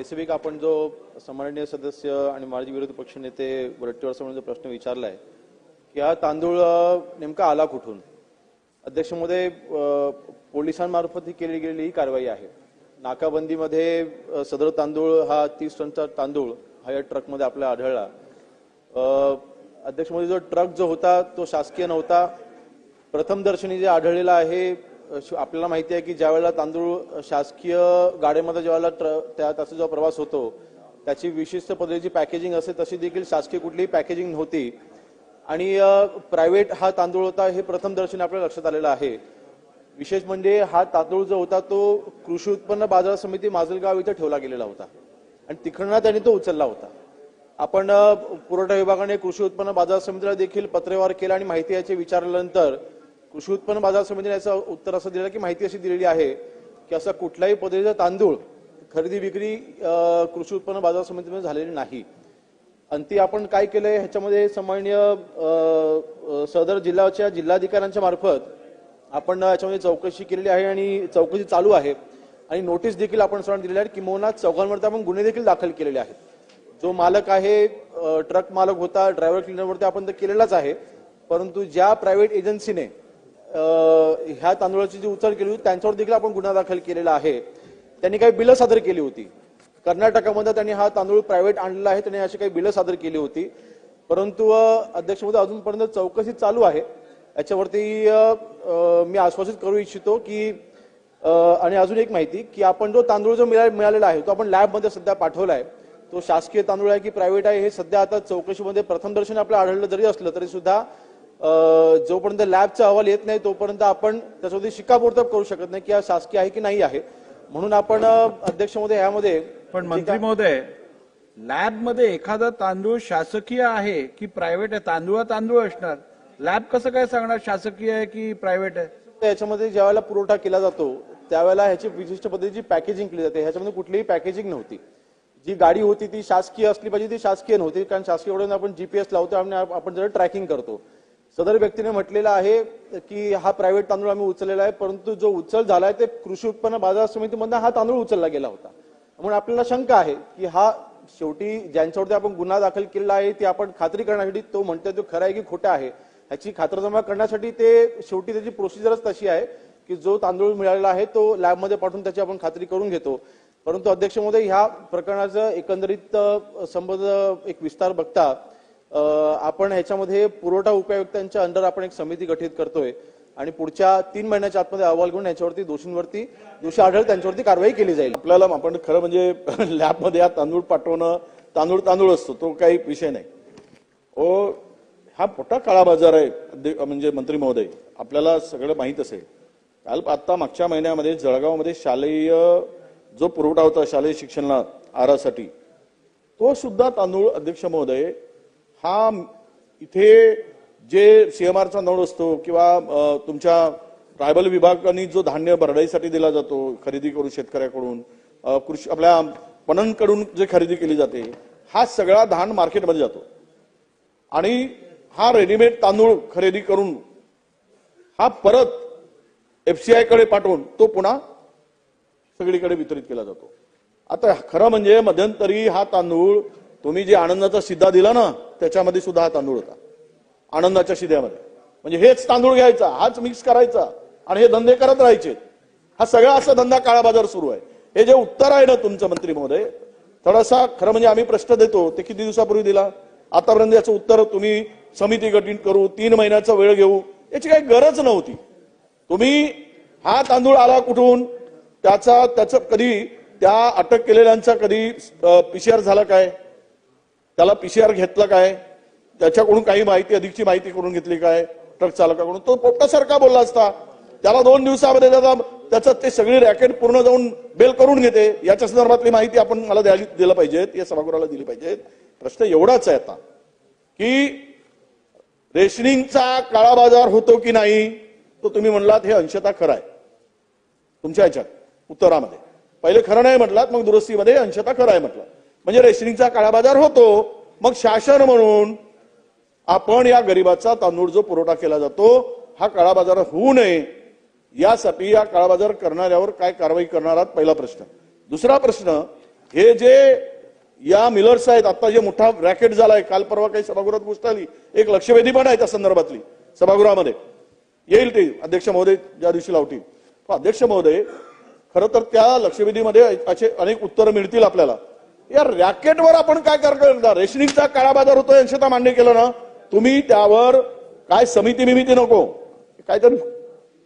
Specific आपण जो सन्माननीय सदस्य आणि माजी विरोधी पक्षनेते वरट्टीवार साहेबांनी जो प्रश्न विचारलाय की हा तांदूळ नेमका आला कुठून. अध्यक्ष महोदय, पोलिसांमार्फत ही केली गेलेली ही कारवाई आहे. नाकाबंदीमध्ये सदर तांदूळ हा 30 टनचा तांदूळ हा या ट्रकमध्ये आपल्याला आढळला. अध्यक्ष महोदय, जो ट्रक जो होता तो शासकीय नव्हता. प्रथमदर्शनी जे आढळलेला आहे, आपल्याला माहिती आहे की ज्यावेळेला तांदूळ शासकीय गाड्यामध्ये ज्यावेळेला त्याचा जो प्रवास होतो त्याची विशिष्ट पद्धतीची पॅकेजिंग असते, तशी देखील शासकीय कुठलीही पॅकेजिंग नव्हती आणि प्रायव्हेट हा तांदूळ होता हे प्रथमदर्शनी आपल्याला लक्षात आलेलं आहे. विशेष म्हणजे हा तांदूळ जो होता तो कृषी उत्पन्न बाजार समिती माजलगाव इथे ठेवला गेलेला होता आणि तिकडनं त्यांनी तो उचलला होता. आपण पुरवठा विभागाने कृषी उत्पन्न बाजार समितीला देखील पत्रव्यवहार केला आणि माहिती याची विचारल्यानंतर कृषी उत्पन्न बाजार समितीने याचं उत्तर असं दिलं की माहिती अशी दिलेली आहे की असा कुठलाही पद्धतीचा तांदूळ खरेदी विक्री कृषी उत्पन्न बाजार समितीमध्ये झालेली नाही. अंती आपण काय केलंय ह्याच्यामध्ये सन्माननीय सदर जिल्ह्याच्या जिल्हाधिकाऱ्यांच्या मार्फत आपण याच्यामध्ये चौकशी केलेली आहे आणि चौकशी चालू आहे आणि नोटीस देखील आपण सर्वांना दिलेली आहे. किंवा चौघांवरती आपण गुन्हे देखील दाखल केलेले आहेत. जो मालक आहे, ट्रक मालक होता, ड्रायव्हर क्लिनरवरती आपण तर केलेलाच आहे, परंतु ज्या प्रायव्हेट एजन्सीने ह्या तांदूळाची जी उचल केली होती त्यांच्यावर देखील आपण गुन्हा दाखल केलेला आहे. त्यांनी काही बिलं सादर केली होती. कर्नाटकामध्ये त्यांनी हा तांदूळ प्रायव्हेट आणलेला आहे, त्यांनी अशी काही बिलं सादर केली होती. परंतु अध्यक्ष महोदय, अजूनपर्यंत चौकशी चालू आहे. याच्यावरती मी आश्वासित करू इच्छितो की आणि अजून एक माहिती की आपण जो तांदूळ जो मिळालेला आहे तो आपण लॅबमध्ये सध्या पाठवलाय. तो शासकीय तांदूळ आहे की प्रायव्हेट आहे हे सध्या आता चौकशीमध्ये प्रथमदर्शनी आपल्याला आढळलं जरी असलं तरी सुद्धा जोपर्यंत लॅबचा अहवाल येत नाही तोपर्यंत आपण त्याच्यावरती शिक्कामोर्तब करू शकत नाही की हा शासकीय आहे की नाही आहे. म्हणून आपण अध्यक्ष महोदय यामध्ये पण मंत्री महोदय, लॅब मध्ये एखादा तांदूळ शासकीय आहे की प्रायव्हेट आहे? तांदूळ असणार, लॅब कसं काय सांगणार शासकीय आहे की प्रायव्हेट आहे? याच्यामध्ये ज्यावेळेला पुरवठा केला जातो त्यावेळेला ह्याची विशिष्ट पद्धतीची पॅकेजिंग केली जाते. ह्याच्यामध्ये कुठलीही पॅकेजिंग नव्हती. जी गाडी होती ती शासकीय असली पाहिजे, ती शासकीय नव्हती. कारण शासकीय आपण जीपीएस लावतो आणि आपण जर ट्रॅकिंग करतो. सदर व्यक्तीने म्हटलेलं आहे की हा प्रायव्हेट तांदूळ आम्ही उचललेला आहे, परंतु जो उचल झालाय ते कृषी उत्पन्न बाजार समितीमधून हा तांदूळ उचलला गेला होता. म्हणून आपल्याला शंका आहे की हा शेवटी ज्यांच्यावरती आपण गुन्हा दाखल केलेला आहे ती आपण खात्री करण्यासाठी तो म्हणतोय तो खरा आहे की खोटा आहे ह्याची खातरजमा करण्यासाठी ते शेवटी त्याची प्रोसिजरच तशी आहे की जो तांदूळ मिळालेला आहे तो लॅबमध्ये पाठवून त्याची आपण खात्री करून घेतो. परंतु अध्यक्ष महोदय, ह्या प्रकरणाचं एकंदरीत संबंध एक विस्तार बघता आपण ह्याच्यामध्ये पुरवठा उपायुक्तांच्या अंडर आपण एक समिती गठीत करतोय आणि पुढच्या 3 महिन्याच्या आतमध्ये अहवाल घेऊन याच्यावरती दोषी आढळ त्यांच्यावरती कारवाई केली जाईल. आपल्याला आपण खरं म्हणजे लॅबमध्ये हा तांदूळ पाठवणं, तांदूळ असतो तो काही विषय नाही. हा मोठा काळा बाजार आहे. म्हणजे मंत्री महोदय, आपल्याला सगळं माहित असेल, काल आता मागच्या महिन्यामध्ये जळगावमध्ये शालेय जो पुरवठा होता शालेय शिक्षण आहारासाठी तो सुद्धा तांदूळ अध्यक्ष महोदय हा इथे जे सीएमआरचा नोड असतो किंवा तुमच्या ट्रायबल विभागाने जो धान्य भरडाईसाठी दिला जातो खरेदी करून शेतकऱ्याकडून, कृषी आपल्या पणनकडून जे खरेदी केली जाते, हा सगळा धान मार्केटमध्ये जातो आणि हा रेडीमेड तांदूळ खरेदी करून हा परत एफसीआय कडे पाठवून तो पुन्हा सगळीकडे वितरित केला जातो. आता खरं म्हणजे मध्यंतरी हा तांदूळ तुम्ही जे आनंदाचा शिधा दिला ना त्याच्यामध्ये सुद्धा हा तांदूळ होता. आनंदाच्या शिध्यामध्ये म्हणजे हेच तांदूळ घ्यायचा, हाच मिक्स करायचा आणि हे धंदे करत राहायचे. हा सगळा असा धंदा काळा बाजार सुरू आहे. हे जे उत्तर आहे ना तुमचं मंत्री महोदय, थोडासा खरं म्हणजे आम्ही प्रश्न देतो ते किती दिवसापूर्वी दिला, आतापर्यंत याचं उत्तर तुम्ही समिती गठीत करू, 3 महिन्याचा वेळ घेऊ, याची काही गरज नव्हती. तुम्ही हा तांदूळ आला कुठून, त्याचं कधी त्या अटक केलेल्यांचा कधी पीसीआर झाला काय, त्याला पीसीआर घेतला काय, त्याच्याकडून काही माहिती अधिकची माहिती करून घेतली काय ट्रक चालकाकडून, तो पोपटासारखा बोलला असता. त्याला 2 दिवसामध्ये त्याचं ते सगळी रॅकेट पूर्ण जाऊन बेल करून घेते. याच्या संदर्भातली माहिती आपण मला दिलं पाहिजे, या सभागृहाला दिली पाहिजे. प्रश्न एवढाच आहे आता की रेशनिंगचा काळा बाजार होतो की नाही, तो तुम्ही म्हणलात हे अंशतः खरं आहे तुमच्या ह्याच्यात उत्तरामध्ये. पहिले खरं नाही म्हटलात, मग दुरुस्तीमध्ये अंशतः खरं आहे म्हटलं. म्हणजे रेशनिंगचा काळा बाजार होतो. मग शासन म्हणून आपण या गरिबाचा तांदूळ जो पुरवठा केला जातो हा काळा बाजार होऊ नये यासाठी या काळा बाजार करणाऱ्यावर काय कारवाई करणार आहात, पहिला प्रश्न. दुसरा प्रश्न, हे जे या मिलर्स आहेत, आता जे मोठा रॅकेट झालाय, काल परवा काही सभागृहात गोष्ट आली, एक लक्षवेधी पण आहे त्या संदर्भातली सभागृहामध्ये, येईल ते अध्यक्ष महोदय ज्या दिवशी लावतील. अध्यक्ष महोदय, खरं तर त्या लक्षवेधीमध्ये असे अनेक उत्तरं मिळतील आपल्याला. या रॅकेटवर आपण काय करणार? रेशनिंगचा काळा बाजार होतोय, अंशतः मान्य केलं ना तुम्ही. त्यावर काय समिती बिमिती नको, काहीतरी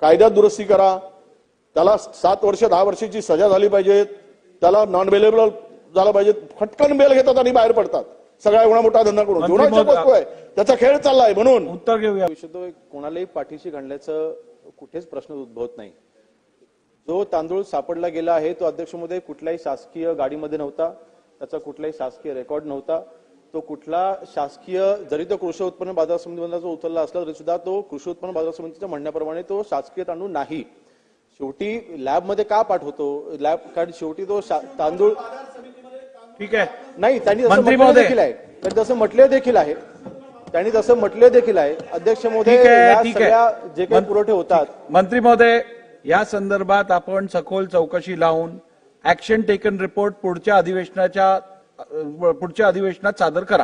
कायद्यात दुरुस्ती करा. त्याला 7 वर्ष 10 वर्षाची सजा झाली पाहिजे, त्याला नॉन अवेलेबल झाला पाहिजे. फटकन बेल घेतात आणि बाहेर पडतात सगळा एवढा मोठा धंदा करून. जीवनाच्या वस्तू आहे, त्याचा खेळ चाललाय. म्हणून उत्तर घेऊया. विषय कोणालाही पाठीशी घालण्याचं कुठेच प्रश्न उद्भवत नाही. जो तांदूळ सापडला गेला आहे तो अध्यक्ष महोदय कुठल्याही शासकीय गाडीमध्ये नव्हता, त्याचा कुठलाही शासकीय रेकॉर्ड नव्हता. तो कुठला शासकीय, जरी तो कृषी उत्पन्न बाजार समितीमधला उचलला असला तरी सुद्धा तो कृषी उत्पन्न बाजार समितीच्या म्हणण्याप्रमाणे तो शासकीय तांदूळ नाही. शेवटी लॅबमध्ये का पाठवतो लॅब, कारण शेवटी तो तांदूळ ठीक आहे. नाही, त्यांनी तसं मंत्री म्हटलं महोदय. देखील आहे, त्यांनी तसं म्हटले देखील आहे, त्यांनी तसं म्हटले देखील आहे. अध्यक्ष महोदय, ठीक आहे, या ठीक सगळ्या आहे. जे काही पुरवठे होतात, मंत्री महोदय, या संदर्भात आपण सखोल चौकशी लावून ऍक्शन टेकन रिपोर्ट पुढच्या अधिवेशनात सादर करा.